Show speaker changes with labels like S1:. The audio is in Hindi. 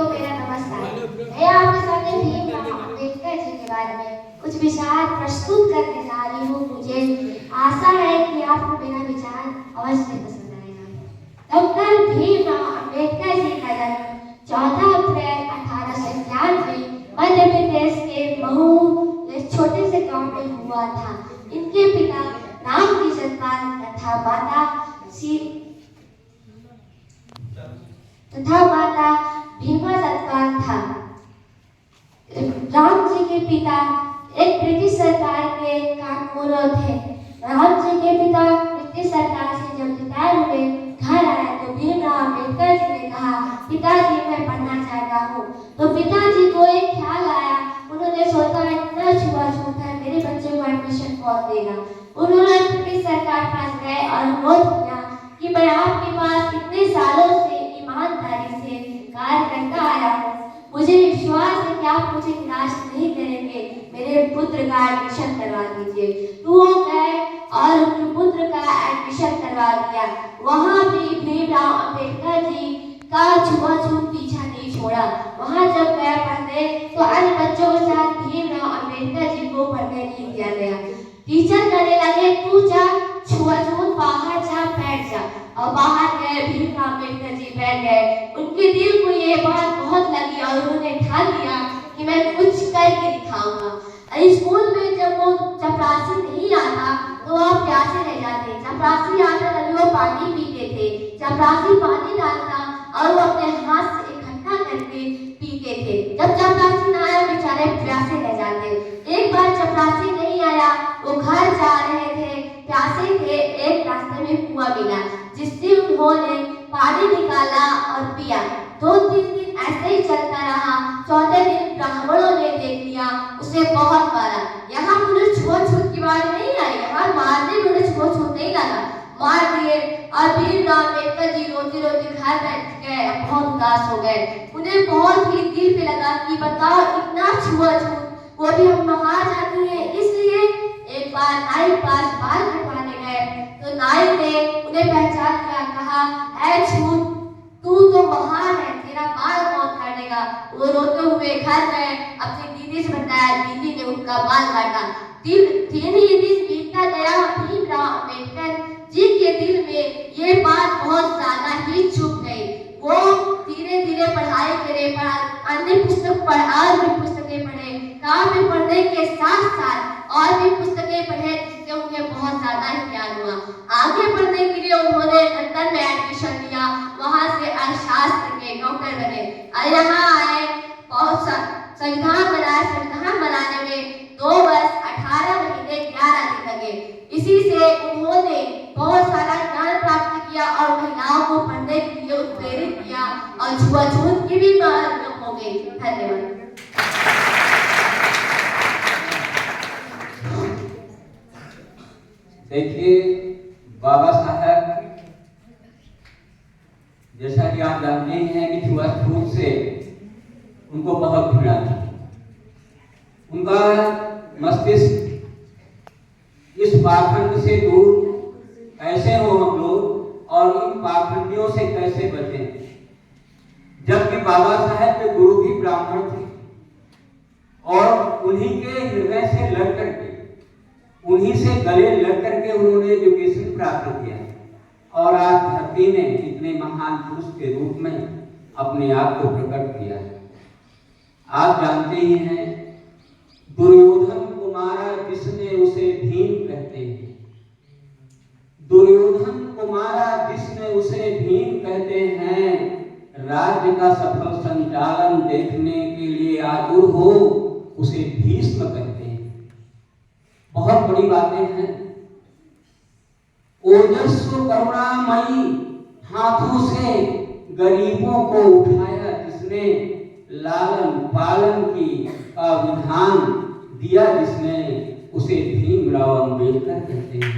S1: को मेरा नमस्कार। मैं आपके सामने भीमराव अम्बेडकर जी के बारे में कुछ विचार प्रस्तुत करने जा रही हूँ। मुझे आशा है कि आपको मेरा विचार अवश्य पसंद आएगा। डॉक्टर भीमराव अम्बेडकर जी का जन्म 14 अप्रैल 1891 मध्य प्रदेश के महू छोटे से गांव में हुआ था। इनके पिता रामकिशन पाल तथा माता भीमा सतपाल था। राम जी के पिता एक ब्रिटिश सरकार के कामोरो थे। राम जी के पिता ब्रिटिश सरकार से जब रिटायर हुए घर आए तो भीमराव अम्बेडकर जी ने कहा, पिताजी मैं पढ़ना चाहता हूँ। तो पिताजी को एक ख्याल आया। उन्होंने सोचा इतना छुआछूत है, मेरे बच्चे को एडमिशन कौन देगा। उन्होंने ब्रिटिश सरकार पास गए और अनुरोध किया कि मैं आपके पास इतने सालों से ईमानदारी से कार्य करता आया हूँ, मुझे विश्वास है कि आप मुझे निराश नहीं करेंगे, मेरे पुत्र का एडमिशन करवा दीजिए। तो वो गए और उनके पुत्र का एडमिशन करवा दिया। वहाँ भी भीमराव अम्बेडकर जी का छुआछूत पीछा नहीं छोड़ा। वहाँ जब गए पढ़ने तो अन्य बच्चों के साथ भीमराव अम्बेडकर जी को पढ़ने नहीं दिया गया। टीचर कहने लगे तू जा छुआछूत बाहर जा बैठ जा, और बाहर गए भीमराव अम्बेडकर जी बैठ गए। उनके दिल को ये बात बहुत लगी और उन्होंने ठान लिया कि मैं कुछ करके दिखाऊंगा। स्कूल में जब वो चपरासी नहीं आता तो आप प्यासे रह जाते। चपरासी आता तभी वो पानी पीते थे। चपरासी पानी डालता और वो अपने हाथ से इकट्ठा करके पीते थे। जब चपरासी ना आया बेचारे प्यासे रह जाते। एक बार चपरासी नहीं आया, वो घर जा रहे थे, प्यासे थे। एक रास्ते में कुआं मिला जिससे उन्होंने पानी निकाला और पिया। 2-3 दिन ऐसे ही चलता रहा। 4थे दिन ब्राह्मणों ने देख लिया, उसे बहुत मारा। यहाँ मुझे छुआछूत की बात नहीं आई, यहाँ मारने मुझे छुआछूत नहीं लगा, मार दिए। और भीमराव अम्बेडकर जी रोते रोते घर बैठ गए, बहुत उदास हो गए। उन्हें बहुत ही दिल पे लगा कि बताओ इतना छुआछूत, वो भी हम बाहर जाती है। इसलिए एक बार नाई पास बाल कटवाने गए तो नाई ने उन्हें पहचान लिया, कहा ऐ छूत तू तो महान है, तेरा बाल कौन काटेगा। वो रोते हुए घर गए, अपनी दीदी से बताया, दीदी ने उनका बाल काटा। दिन ही दिन बीतता गया। भीमराव अम्बेडकर जी के दिल में ये बात बहुत ज्यादा ही चुभ गई। वो धीरे धीरे पढ़ाई करे, अन्य पुस्तक और भी पुस्तकें पढ़े, काव्य पढ़ने के साथ साथ और भी पुस्तकें पढ़े, जिससे उन्हें बहुत ज्यादा ही ज्ञान हुआ। आगे पढ़ने के लिए उन्होंने लंदन में एडमिशन लिया, वहां से अर्थशास्त्र के डॉक्टर बने और यहाँ आए, बहुत संविधान बनाया। संविधान बनाने में 2 वर्ष 18 महीने 11 दिन लगे। इसी से उन्होंने बहुत सारा ज्ञान प्राप्त किया और महिलाओं को पढ़ने के लिए उत्प्रेरित किया और छुआछूत की भी मार हो गई। धन्यवाद।
S2: देखिए बाबा साहब, जैसा कि आप जानते हैं कि छुआछूत से उनको बहुत घृणा थी। उनका मस्तिष्क इस पाखंड से दूर कैसे हो हम लोग और इन पाखंडियों से कैसे बचें। जबकि बाबा साहब के गुरु भी ब्राह्मण थे और उन्हीं के हृदय से लड़ करके, उन्हीं से गले लग करके उन्होंने एजुकेशन प्राप्त किया और आज धरती ने इतने महान पुरुष के रूप में अपने आप को प्रकट किया है। आप जानते ही हैं, दुर्योधन को मारा जिसने उसे भीम कहते हैं। दुर्योधन को मारा जिसने उसे भीम कहते हैं। राज्य का सफल संचालन देखने के लिए आतुर हो उसे भीष्म कहते हैं। बहुत बड़ी बातें हैं। ओजस्व करुणामयी हाथों से गरीबों को उठाया जिसने, लालन पालन की का विधान दिया जिसने, उसे भीमराव अम्बेडकर कहते हैं।